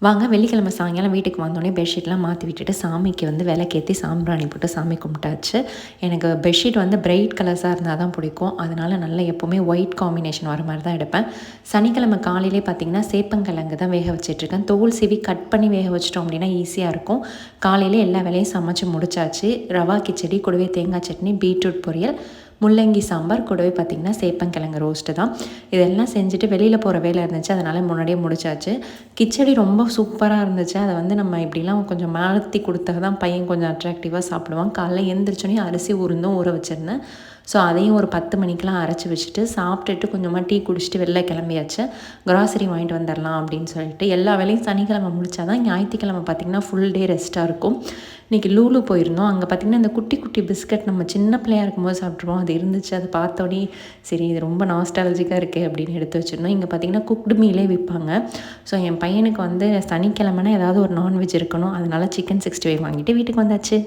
வாங்க வெள்ளிக்கிழமை சாயங்காலம் வீட்டுக்கு வந்தோடனே பெட்ஷீட்லாம் மாற்றி விட்டுட்டு சாமிக்கு வந்து விளக்கேற்றி சாம்பிராணி போட்டு சாமி கும்பிட்டாச்சு. எனக்கு பெட்ஷீட் வந்து பிரைட் கலர்ஸாக இருந்தால் தான் பிடிக்கும். அதனால் நல்லா எப்போவுமே ஒயிட் காம்பினேஷன் வர மாதிரி தான் எடுப்பேன். சனிக்கிழமை காலையிலே பார்த்திங்கன்னா சேப்பங்கிழங்கு தான் வேக வச்சிட்ருக்கேன். தோல் சீவி கட் பண்ணி வேக வச்சிட்டோம் அப்படின்னா ஈஸியாக இருக்கும். காலையில் எல்லா வேலையும் சமைச்சு முடிச்சாச்சு. ரவா கிச்சடி, கூடவே தேங்காய் சட்னி, பீட்ரூட் பொரியல், முள்ளங்கி சாம்பார், கூடவே பார்த்திங்கன்னா சேப்பங்கிழங்கு ரோஸ்ட்டு தான். இதெல்லாம் செஞ்சுட்டு வெளியில் போகிற வேலை இருந்துச்சு, அதனால் முன்னாடியே முடிச்சாச்சு. கிச்சடி ரொம்ப சூப்பராக இருந்துச்சு. அதை வந்து நம்ம இப்படிலாம் கொஞ்சம் மாற்றி கொடுத்தா தான் பையன் கொஞ்சம் அட்ராக்டிவாக சாப்பிடுவான். காலைல எழுந்திரிச்சோன்னே அரிசி உளுந்தும் ஊற வச்சுருந்தேன். ஸோ அதையும் ஒரு 10 மணிக்கெலாம் அரைச்சி வச்சுட்டு சாப்பிட்டுட்டு கொஞ்சமாக டீ குடிச்சிட்டு வெளில கிளம்பியாச்சு. கிராசரி வாங்கிட்டு வந்துடலாம் அப்படின்னு சொல்லிட்டு எல்லா வேலையும் சனிக்கிழமை முடித்தா தான் ஞாயிற்றுக்கிழமை பார்த்திங்கன்னா ஃபுல் டே ரெஸ்ட்டாக இருக்கும். இன்றைக்கி லூலு போயிருந்தோம். அங்கே பார்த்திங்கன்னா இந்த குட்டி குட்டி பிஸ்கட் நம்ம சின்ன பிள்ளையாக இருக்கும்போது சாப்பிட்ருவோம். அது இருந்துச்சு. அதை பார்த்தோன்னே சரி இது ரொம்ப நாஸ்டாலஜிக்காக இருக்குது அப்படின்னு எடுத்து வச்சுருந்தோம். இங்கே பார்த்திங்கன்னா குக்டு மீலே விற்பாங்க. ஸோ என் பையனுக்கு வந்து சனிக்கிழமைனா ஏதாவது ஒரு நான்வெஜ் இருக்கணும். அதனால் சிக்கன் 65 வாங்கிட்டு வீட்டுக்கு வந்தாச்சு.